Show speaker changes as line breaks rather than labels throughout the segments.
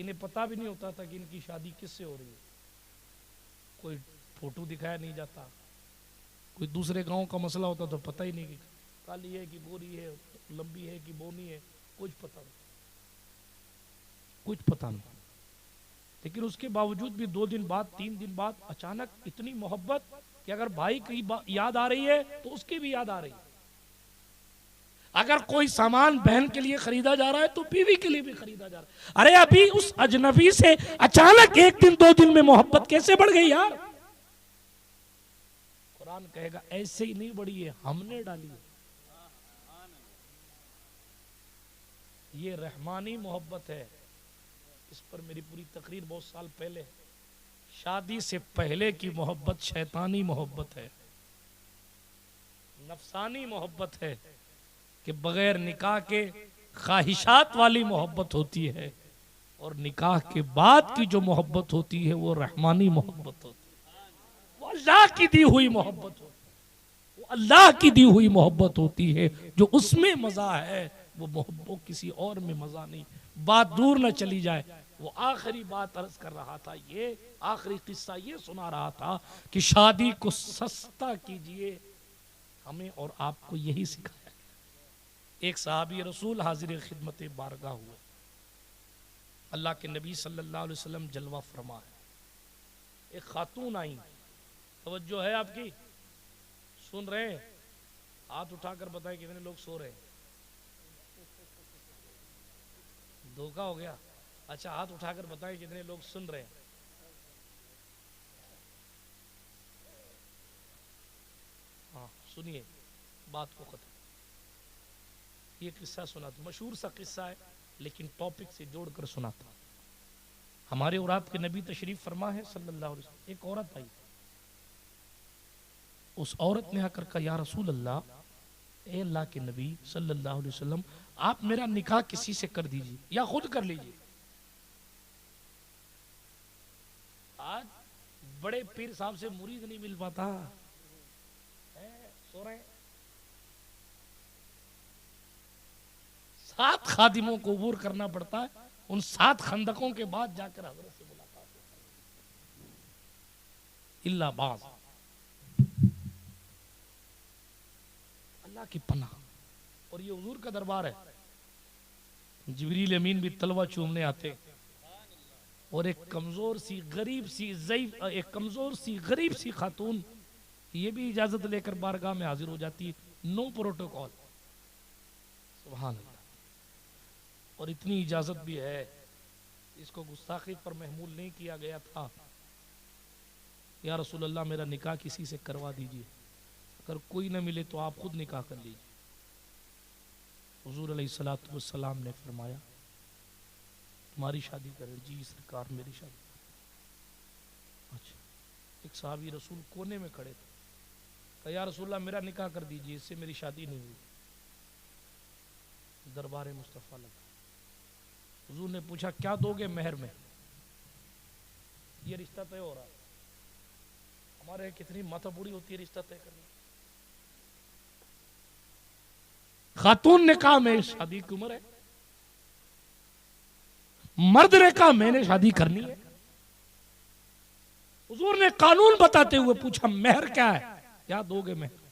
انہیں پتہ بھی نہیں ہوتا تھا کہ ان کی شادی کس سے ہو رہی ہے، کوئی فوٹو دکھایا نہیں جاتا، کوئی دوسرے گاؤں کا مسئلہ ہوتا تو پتہ ہی نہیں کہ کالی ہے کہ گوری ہے، لمبی ہے کہ بونی ہے، کچھ پتہ نہیں، کچھ پتہ نہیں۔ لیکن اس کے باوجود بھی 2 دن بعد 3 دن بعد اچانک اتنی محبت کہ اگر بھائی کی یاد آ رہی ہے تو اس کی بھی یاد آ رہی ہے، اگر کوئی سامان بہن کے لیے خریدا جا رہا ہے تو بیوی کے لیے بھی خریدا جا رہا ہے۔ ارے ابھی اس اجنبی سے اچانک 1 دن 2 دن میں محبت کیسے بڑھ گئی یار؟ قرآن کہے گا ایسے ہی نہیں بڑھی ہے، ہم نے ڈالی ہے۔ یہ رحمانی محبت ہے، اس پر میری پوری تقریر بہت سال پہلے۔ شادی سے پہلے کی محبت شیطانی محبت ہے، نفسانی محبت ہے کہ بغیر نکاح کے خواہشات والی محبت ہوتی ہے، اور نکاح کے بعد کی جو محبت ہوتی ہے وہ رحمانی محبت ہوتی ہے، وہ اللہ کی دی ہوئی محبت ہوتی ہے، وہ اللہ کی دی ہوئی محبت ہوتی ہے۔ جو اس میں مزہ ہے وہ محبت کسی اور میں مزہ نہیں۔ بات دور نہ چلی جائے، وہ آخری بات عرض کر رہا تھا، یہ آخری قصہ یہ سنا رہا تھا کہ شادی کو سستا کیجئے، ہمیں اور آپ کو یہی سکھایا گیا۔ ایک صحابی رسول حاضر خدمت بارگاہ ہوئے، اللہ کے نبی صلی اللہ علیہ وسلم جلوہ فرما ہے، ایک خاتون آئیں، توجہ ہے آپ کی؟ سن رہے ہیں؟ ہاتھ اٹھا کر بتائیں کتنے لوگ سو رہے ہیں؟ دھوکہ ہو گیا؟ اچھا ہاتھ اٹھا کر بتائیں کتنے لوگ سن رہے ہیں؟ ہاں سنیے بات کو ختم۔ یہ قصہ سنا تھا، مشہور سا قصہ ہے لیکن ٹاپک سے جوڑ کر سنا تھا۔ ہمارے اور آپ کے نبی تشریف فرما ہے صلی اللہ علیہ وسلم، ایک عورت آئی، اس عورت نے آ کر کہا یا رسول اللہ، اے اللہ کے نبی صلی اللہ علیہ وسلم، آپ میرا نکاح کسی سے کر دیجئے یا خود کر لیجئے۔ آج بڑے پیر صاحب سے مرید نہیں مل پاتا، سو رہے ہیں۔ 7 خادموں کو عبور کرنا پڑتا ہے، ان 7 خندقوں کے بعد جا کر حضرت سے ملاقات ہوتی ہے، اللہ باز، اللہ کی پناہ۔ اور یہ حضور کا دربار ہے، جبریل امین بھی تلوہ چومنے آتے، اور ایک کمزور سی غریب سی ضعیف، ایک کمزور سی غریب سی خاتون یہ بھی اجازت لے کر بارگاہ میں حاضر ہو جاتی ہے، نو پروٹوکول، سبحان اللہ۔ اور اتنی اجازت بھی ہے، اس کو گستاخی پر محمول نہیں کیا گیا تھا، یا رسول اللہ میرا نکاح کسی سے کروا دیجئے، اگر کوئی نہ ملے تو آپ خود نکاح کر لیجئے۔ حضور علیہ السلام نے فرمایا تمہاری شادی کرے؟ جی سرکار میری شادی۔ اچھا، ایک صحابی رسول کونے میں کھڑے تھے، کہا یا رسول اللہ میرا نکاح کر دیجئے، اس سے میری شادی نہیں ہوئی۔ دربار مصطفیٰ لگا، حضور نے پوچھا کیا دو گے مہر میں؟ یہ رشتہ طے ہو رہا ہے، ہمارے کتنی ماتھا بوڑی ہوتی ہے رشتہ طے کرنے۔ خاتون نے کہا میں شادی کی عمر ہے، مرد نے کہا میں نے شادی کرنی ہے۔ حضور نے قانون بتاتے ہوئے پوچھا مہر کیا ہے؟ کیا دو گے مہر؟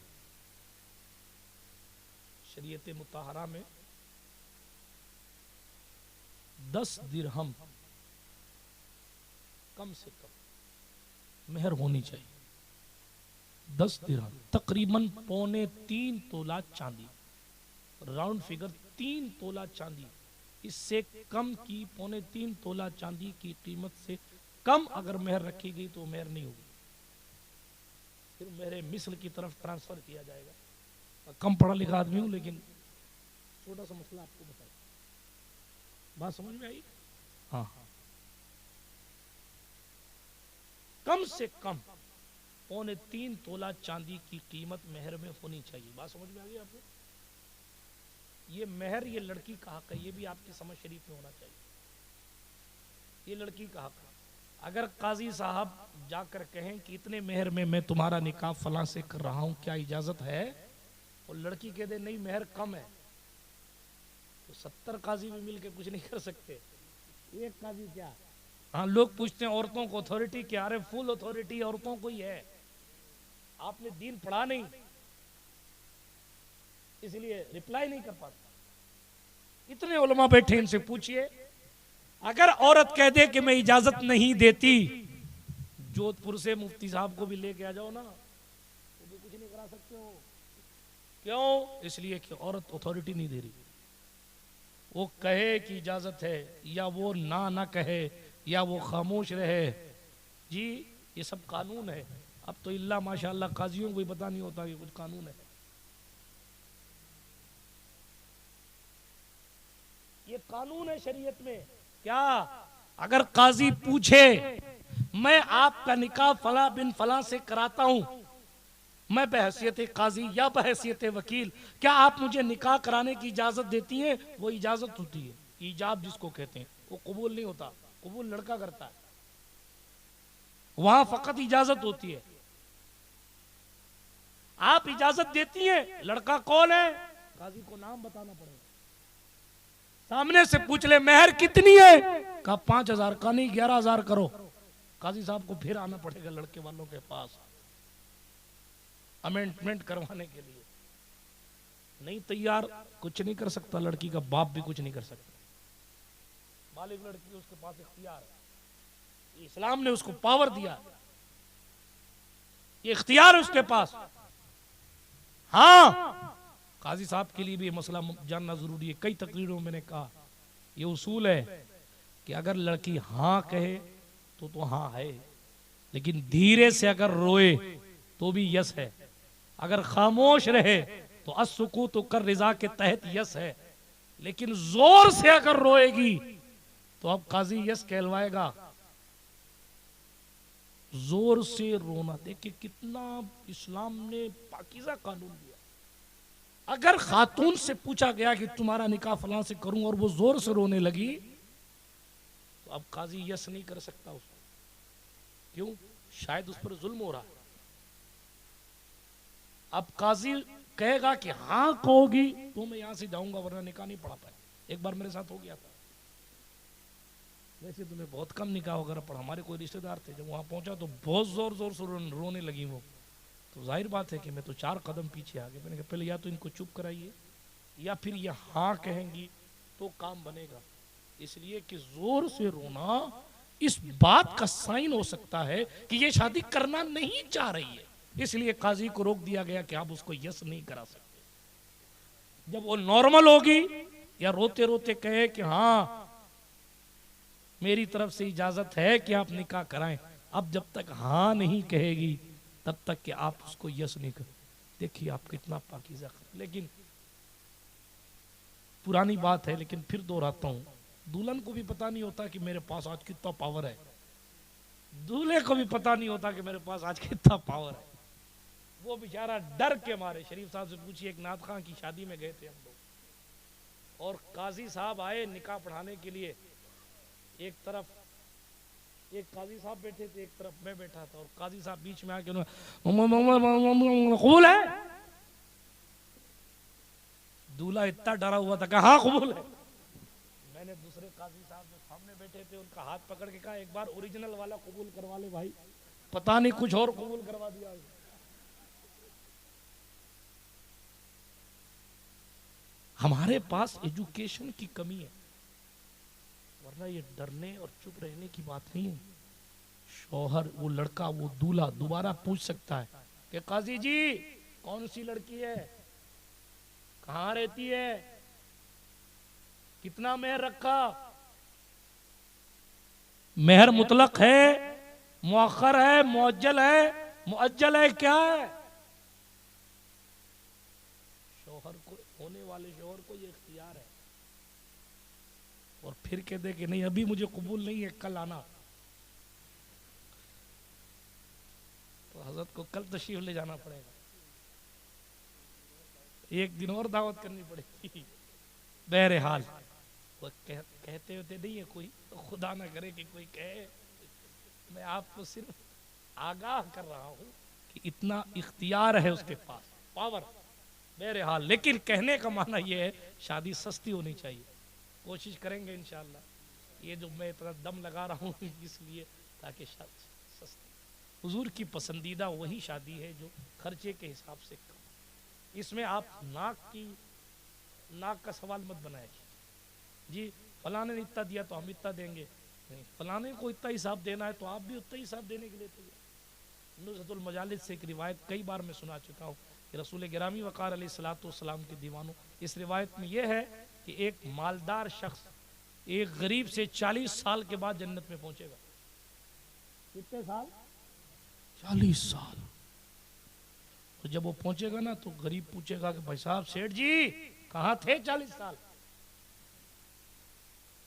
شریعت مطہرہ میں 10 درہم کم سے کم مہر ہونی چاہیے، 10 درہم تقریباً 3.25 تولہ چاندی، راؤنڈ فگر 3 تولہ چاندی، اس سے کم کی 3.25 تولہ چاندی کی قیمت سے کم اگر مہر رکھی گئی تو مہر نہیں ہوگی، پھر مہر مثل کی طرف ٹرانسفر کیا جائے گا۔ کم پڑھا لکھا آدمی ہوں لیکن چھوٹا سا مسئلہ آپ کو بتایا، بات سمجھ میں آئی؟ ہاں، کم سے کم 3.25 تولہ چاندی کی قیمت مہر میں ہونی چاہیے، بات سمجھ میں آگئی آپ کو؟ یہ مہر یہ لڑکی کا حق ہے، یہ بھی آپ کی سمجھ شریف میں ہونا چاہیے، یہ لڑکی کا حق ہے۔ اگر قاضی صاحب جا کر کہیں کہ اتنے مہر میں تمہارا نکاح فلاں سے کر رہا ہوں، کیا اجازت ہے؟ اور لڑکی کہہ دے نہیں مہر کم ہے، تو 70 قاضی بھی مل کے کچھ نہیں کر سکتے، ایک قاضی کیا؟ ہاں لوگ پوچھتے ہیں عورتوں کو اتھارٹی کیا؟ ارے فل اتھارٹی عورتوں کو ہی ہے، آپ نے دین پڑھا نہیں اس لیے رپلائی نہیں کر پاتا۔ اتنے علماء بیٹھے، ان سے پوچھئے اگر عورت کہہ دے کہ میں اجازت نہیں دیتی، جودھ پور سے مفتی صاحب کو بھی لے کے آ جاؤ نا، وہ بھی کچھ نہیں کرا سکتے ہو۔ کیوں؟ اس لیے کہ عورت اتھارٹی نہیں دے رہی، وہ کہے کہ اجازت ہے، یا وہ نہ کہے، یا وہ خاموش رہے، جی یہ سب قانون ہے۔ اب تو اللہ ماشاءاللہ قاضیوں کو بھی پتہ نہیں ہوتا کہ کچھ قانون ہے۔ یہ قانون ہے شریعت میں کیا؟ اگر قاضی پوچھے میں آپ کا نکاح فلاں بن فلاں سے کراتا ہوں، میں بحیثیت قاضی یا بحیثیت وکیل، کیا آپ مجھے نکاح کرانے کی اجازت دیتی ہیں؟ وہ اجازت ہوتی ہے، ایجاب جس کو کہتے ہیں، وہ قبول نہیں ہوتا، قبول لڑکا کرتا ہے، وہاں فقط اجازت ہوتی ہے۔ آپ اجازت دیتی ہیں، لڑکا کون ہے؟ قاضی کو نام بتانا پڑے گا، سامنے سے پوچھ لے مہر کتنی ہے؟ کہا 5,000 کا نہیں 11,000 کرو، قاضی صاحب کو پھر آنا پڑے گا لڑکے والوں کے پاس امینڈمنٹ کروانے کے لیے۔ نہیں تیار، کچھ نہیں کر سکتا، لڑکی کا باپ بھی کچھ نہیں کر سکتا، بالغ لڑکی اس کے پاس اختیار ہے، اسلام نے اس کو پاور دیا، یہ اختیار ہے اس کے پاس۔ ہاں قاضی صاحب کے لیے بھی یہ مسئلہ جاننا ضروری ہے، کئی تقریروں میں نے کہا یہ اصول ہے کہ اگر لڑکی ہاں کہے تو ہاں ہے، لیکن دھیرے سے اگر روئے تو بھی یس ہے، اگر خاموش رہے تو السکوت کر رضا کے تحت یس ہے، لیکن زور سے اگر روئے گی تو اب قاضی یس کہلوائے گا۔ زور سے رونا، دیکھیں کتنا اسلام نے پاکیزہ قانون دیا۔ اگر خاتون سے پوچھا گیا کہ تمہارا نکاح فلاں سے کروں اور وہ زور سے رونے لگی تو اب قاضی یس نہیں کر سکتا اس کو، کیوں؟ شاید اس پر ظلم ہو رہا ہے۔ اب قاضی کہے گا کہ ہاں کہو گی تو میں یہاں سے جاؤں گا ورنہ نکاح نہیں پڑھا پائے۔ ایک بار میرے ساتھ ہو گیا تھا، ویسے تمہیں بہت کم نکاح وغیرہ پڑھا، ہمارے کوئی رشتہ دار تھے، جب وہاں پہنچا تو بہت زور زور سے رونے لگی وہ، تو ظاہر بات ہے کہ میں تو 4 قدم پیچھے آ گیا۔ میں نے کہا پہلے یا تو ان کو چپ کرائیے یا پھر یہ ہاں کہیں گی تو کام بنے گا، اس لیے کہ زور سے رونا اس بات کا سائن ہو سکتا ہے کہ یہ شادی کرنا نہیں چاہ رہی ہے، اس لیے قاضی کو روک دیا گیا کہ آپ اس کو یس نہیں کرا سکتے۔ جب وہ نارمل ہوگی یا روتے روتے کہے کہ ہاں میری طرف سے اجازت ہے کہ آپ نکاح کرائیں، اب جب تک ہاں نہیں کہے گی تب تک کہ آپ اس کو یس نہیں کریں۔ دیکھیے آپ کتنا پاکیزہ، لیکن پرانی بات ہے لیکن پھر دوہراتا ہوں، دلہن کو بھی پتا نہیں ہوتا کہ میرے پاس آج کتنا پاور ہے، دولہے کو بھی پتا نہیں ہوتا کہ میرے پاس آج کتنا پاور ہے۔ وہ بیچارہ ڈر کے مارے، شریف صاحب سے پوچھیے، ایک نعت خواں کی شادی میں گئے تھے ہم لوگ، اور قاضی صاحب آئے نکاح پڑھانے کے لیے، ایک طرف ایک قاضی صاحب بیٹھے تھے، ایک طرف میں بیٹھا تھا، اور قاضی صاحب بیچ میں آ کے قبول ہے؟ دولہا اتنا ڈرا ہوا تھا کہ ہاں قبول ہے۔ میں نے دوسرے قاضی صاحب جو سامنے بیٹھے تھے ان کا ہاتھ پکڑ کے کہا ایک بار اوریجنل والا قبول کروا لے بھائی، پتہ نہیں کچھ اور قبول کروا دیا۔ ہمارے پاس ایجوکیشن کی کمی ہے، ورنہ یہ ڈرنے اور چپ رہنے کی بات نہیں ہے۔ شوہر، وہ لڑکا، وہ دولہا دوبارہ پوچھ سکتا ہے کہ قاضی جی کون سی لڑکی ہے، کہاں رہتی ہے، کتنا مہر رکھا، مہر مطلق ہے، مؤخر ہے، معجل ہے، مؤجل ہے، کیا ہے؟ شوہر کو، ہونے والے شوہر کو یہ اختیار ہے، اور پھر کہہ دے کہ نہیں ابھی مجھے قبول نہیں ہے، کل آنا، تو حضرت کو کل تشریف لے جانا پڑے گا، ایک دن اور دعوت کرنی پڑے گی۔ بہرحال وہ کہتے ہوتے نہیں ہے کوئی، تو خدا نہ کرے کہ کوئی کہے، میں آپ کو صرف آگاہ کر رہا ہوں کہ اتنا اختیار ہے اس کے پاس، پاور۔ بہرحال لیکن کہنے کا معنی یہ ہے شادی سستی ہونی چاہیے، کوشش کریں گے انشاءاللہ۔ یہ جو میں اتنا دم لگا رہا ہوں اس لیے تاکہ سستی، حضور کی پسندیدہ وہی شادی ہے جو خرچے کے حساب سے کم۔ اس میں آپ ناک کا سوال مت بنائے جی فلاں نے اتنا دیا تو ہم اتنا دیں گے، نہیں، فلاں کو اتنا حساب دینا ہے تو آپ بھی اتنا حساب دینے کے لیے تیار۔ نزہۃ المجالس سے ایک روایت کئی بار میں سنا چکا ہوں کہ رسول گرامی وقار علیہ الصلوۃ والسلام کے دیوانوں، اس روایت میں یہ ہے کہ ایک مالدار شخص ایک غریب سے 40 سال کے بعد جنت میں پہنچے گا۔ کتنے سال؟ 40 سال۔ تو جب وہ پہنچے گا نا تو غریب پوچھے گا کہ بھائی صاحب سیٹھ جی کہاں تھے 40 سال؟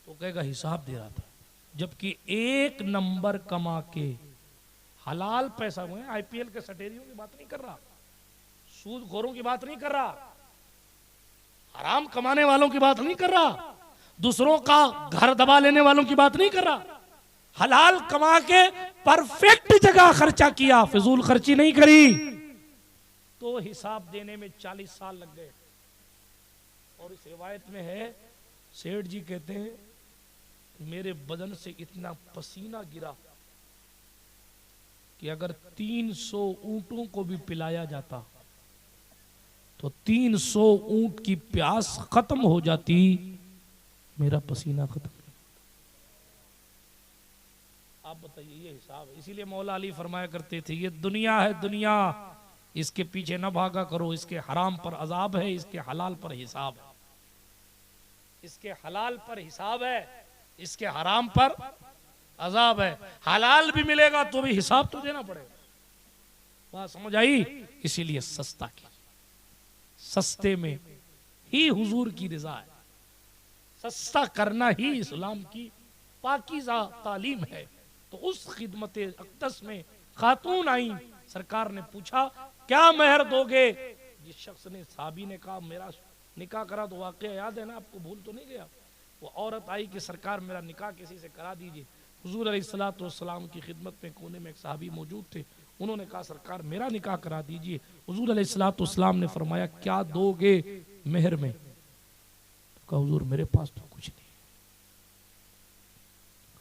تو کہے گا حساب دے رہا تھا، جبکہ ایک نمبر کما کے حلال پیسہ ہوئے، آئی پی ایل کے سٹیریوں کی بات نہیں کر رہا، سود خوروں کی بات نہیں کر رہا، حرام کمانے والوں کی بات نہیں کر رہا، دوسروں کا گھر دبا لینے والوں کی بات نہیں کر رہا، حلال کما کے پرفیکٹ جگہ خرچہ کیا، فضول خرچی نہیں کری، تو حساب دینے میں 40 سال لگ گئے۔ اور اس روایت میں ہے سیٹھ جی کہتے ہیں میرے بدن سے اتنا پسینہ گرا کہ اگر 300 اونٹوں کو بھی پلایا جاتا تو 300 اونٹ کی پیاس ختم ہو جاتی، میرا پسینہ ختم نہیں۔ آپ بتائیے یہ حساب ہے۔ اسی لیے مولا علی فرمایا کرتے تھے یہ دنیا ہے دنیا، اس کے پیچھے نہ بھاگا کرو، اس کے حرام پر عذاب ہے، اس کے حلال پر حساب ہے، اس کے حلال پر حساب ہے، اس کے حرام پر عذاب ہے۔ حلال بھی ملے گا تو بھی حساب تو دینا پڑے گا۔ بات سمجھ آئی؟ اسی لیے سستا کی، سستے میں ہی حضور کی رضا ہے، سستا کرنا ہی اسلام کی پاکیزہ تعلیم ہے۔ تو اس خدمت اقدس میں خاتون آئیں، سرکار نے پوچھا کیا مہر دو گے؟ جس شخص نے صحابی نے کہا میرا نکاح کرا، تو واقعہ یاد ہے نا آپ کو، بھول تو نہیں گیا؟ وہ عورت آئی کہ سرکار میرا نکاح کسی سے کرا دیجئے۔ حضور علیہ الصلوۃ والسلام کی خدمت میں کونے میں ایک صحابی موجود تھے، انہوں نے کہا سرکار میرا نکاح کرا دیجئے۔ حضور علیہ الصلوۃ والسلام نے فرمایا کیا دو گے مہر میں؟ کہا حضور میرے پاس تو کچھ نہیں،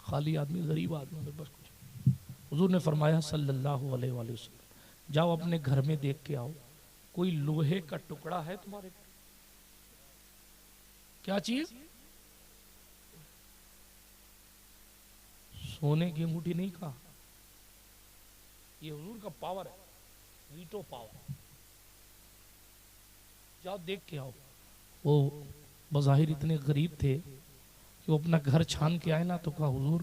خالی آدمی، غریب آدمی، میرے پاس کچھ نہیں۔ حضور نے فرمایا صلی اللہ علیہ وآلہ وسلم جاؤ اپنے گھر میں دیکھ کے آؤ، کوئی لوہے کا ٹکڑا ہے تمہارے گھر؟ کیا چیز؟ سونے کی انگوٹھی نہیں کہا، یہ حضور کا پاور ہے، ویٹو پاور۔ جاؤ دیکھ کے آؤ۔ وہ بظاہر اتنے غریب تھے کہ وہ اپنا گھر چھان کے آئے نا، تو کہا حضور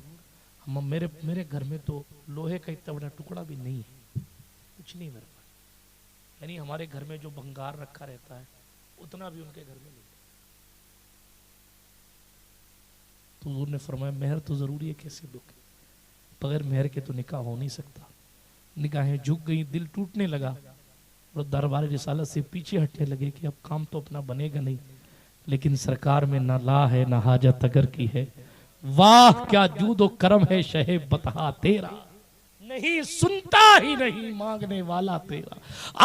میرے گھر میں تو لوہے کا اتنا بڑا ٹکڑا بھی نہیں ہے، کچھ نہیں میرے پاس، یعنی ہمارے گھر میں جو بنگار رکھا رہتا ہے اتنا بھی ان کے گھر میں نہیں۔ تو حضور نے فرمایا مہر تو ضروری ہے، کیسے دو گے؟ بغیر مہر کے تو نکاح ہو نہیں سکتا۔ نگاہیں جھک گئی، دل ٹوٹنے لگا، اور دربار رسالت سے پیچھے ہٹنے لگے کہ اب کام تو اپنا بنے گا نہیں، لیکن سرکار میں نہ لا ہے نہ حاجت اگر کی ہے، واہ کیا جود و کرم ہے شہ بطحا تیرا، نہیں سنتا ہی نہیں مانگنے والا تیرا۔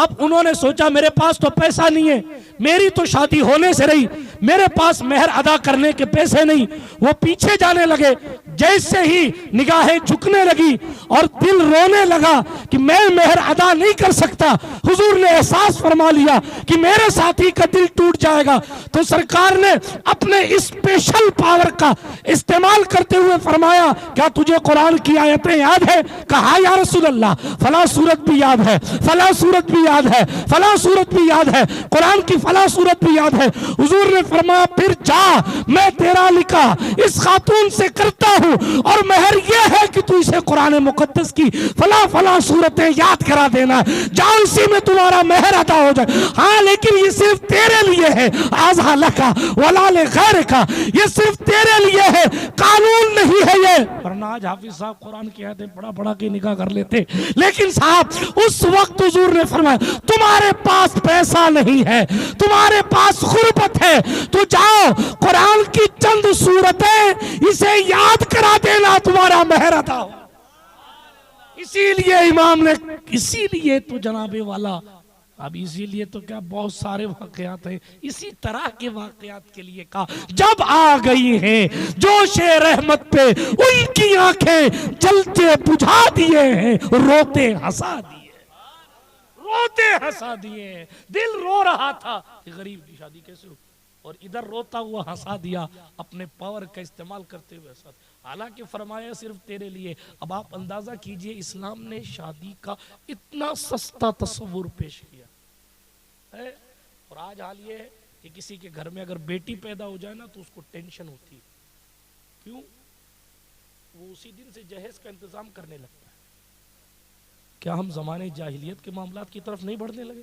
اب انہوں نے سوچا میرے پاس تو پیسہ نہیں ہے، میری تو شادی ہونے سے رہی، میرے پاس مہر ادا کرنے کے پیسے نہیں، وہ پیچھے جانے لگے۔ جیسے ہی نگاہیں جھکنے لگی اور دل رونے لگا کہ میں مہر ادا نہیں کر سکتا، حضور نے احساس فرما لیا کہ میرے ساتھی کا دل ٹوٹ جائے گا، تو سرکار نے اپنے اسپیشل پاور کا استعمال کرتے ہوئے فرمایا کیا تجھے قرآن کی آیتیں یاد ہے؟ کہا یا رسول اللہ فلاں سورت بھی یاد ہے، فلاں سورت بھی یاد ہے، فلاں سورت بھی یاد ہے، قرآن کی فلاں سورت بھی یاد ہے۔ حضور نے فرمایا پھر جا، میں تیرا نکاح اس خاتون سے کرتا ہوں، اور مہر یہ ہے کہ تو اسے قرآن مقدس کی فلاں فلاں سورتیں یاد کرا دینا، جاؤ اسی میں تمہارا مہر ادا ہو جائے۔ ہاں لیکن یہ صرف تیرے لیے ہے، آزا لکا ولا لغیرک، یہ صرف تیرے لیے ہے، قانون نہیں ہے یہ۔ ورنہ آج حافظ صاحب قرآن کی آیتیں پڑھا کے نکاح کر لیتے، لیکن صاحب اس وقت حضور نے فرمایا تمہارے پاس پیسہ نہیں ہے، تمہارے پاس غربت ہے، تو جاؤ قرآن کی چند سورتیں اسے یاد کرا دینا، تمہارا مہر ادا ہو۔ اسی لیے امام نے، اسی لیے تو جناب والا اب اسی لیے تو کیا بہت سارے واقعات ہیں، اسی طرح کے واقعات کے لیے کہا جب آ گئی ہیں جوش رحمت پہ ان کی آنکھیں جلتے بجھا دیے ہیں، روتے ہنسا دیے، روتے ہنسا دیے ہیں۔ دل رو رہا تھا کہ غریب کی شادی کیسے ہو، اور ادھر روتا ہوا ہنسا دیا اپنے پاور کا استعمال کرتے ہوئے ساتھ۔ حالانکہ فرمایا صرف تیرے لیے۔ اب آپ اندازہ کیجئے اسلام نے شادی کا اتنا سستا تصور پیش کیا ہے، اور آج حال یہ ہے کہ کسی کے گھر میں اگر بیٹی پیدا ہو جائے نا تو اس کو ٹینشن ہوتی ہے۔ کیوں؟ وہ اسی دن سے جہیز کا انتظام کرنے لگتا ہے۔ کیا ہم زمانے جاہلیت کے معاملات کی طرف نہیں بڑھنے لگے؟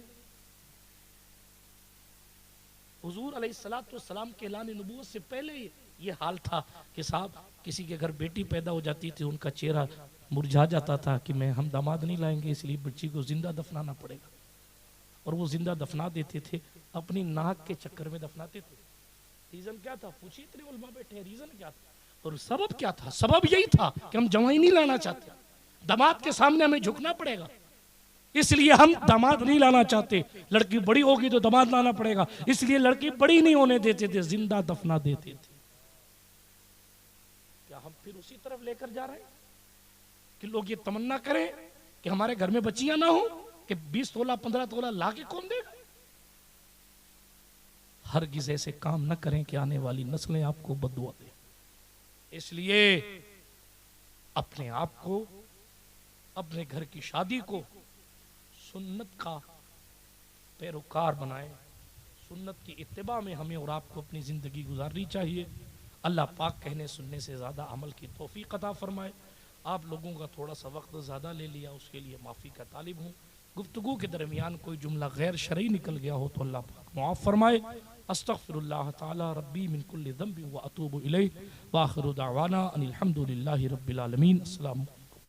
حضور علیہ السلام کے اعلان نبوت سے پہلے یہ حال تھا کہ صاحب کسی کے گھر بیٹی پیدا ہو جاتی تھی، ان کا چہرہ مرجھا جاتا تھا کہ ہم داماد نہیں لائیں گے، اس لیے بچی کو زندہ دفنانا پڑے گا، اور وہ زندہ دفنا دیتے تھے، اپنی ناک کے چکر میں دفناتے تھے۔ ریزن کیا تھا؟ پوچھیے اتنے علماء بیٹھے ہیں، ریزن کیا تھا اور سبب کیا تھا؟ سبب یہی تھا کہ ہم جوائی نہیں لانا چاہتے، داماد کے سامنے ہمیں جھکنا پڑے گا، اس لیے ہم داماد نہیں لانا چاہتے۔ لڑکی بڑی ہوگی تو داماد لانا پڑے گا، اس لیے لڑکی بڑی نہیں ہونے دیتے تھے، زندہ دفنا دیتے تھے۔ کیا ہم پھر اسی طرف لے کر جا رہے ہیں کہ لوگ یہ تمنا کریں کہ ہمارے گھر میں بچیاں نہ ہوں، کہ 20 تولہ 15 تولہ لا کے کون دے گا؟ ہرگز ایسے کام نہ کریں کہ آنے والی نسلیں آپ کو بددعا دیں۔ اس لیے اپنے آپ کو، اپنے گھر کی شادی کو سنت کا پیروکار بنائیں، سنت کی اتباع میں ہمیں اور آپ کو اپنی زندگی گزارنی چاہیے۔ اللہ پاک کہنے سننے سے زیادہ عمل کی توفیق عطا فرمائے۔ آپ لوگوں کا تھوڑا سا وقت زیادہ لے لیا، اس کے لیے معافی کا طالب ہوں۔ گفتگو کے درمیان کوئی جملہ غیر شرعی نکل گیا ہو تو اللہ پاک معاف فرمائے۔ استغفر اللہ تعالی ربی من کل ذنب واتوب الیہ، واخر دعوانا ان الحمد للہ رب العالمین۔ السلام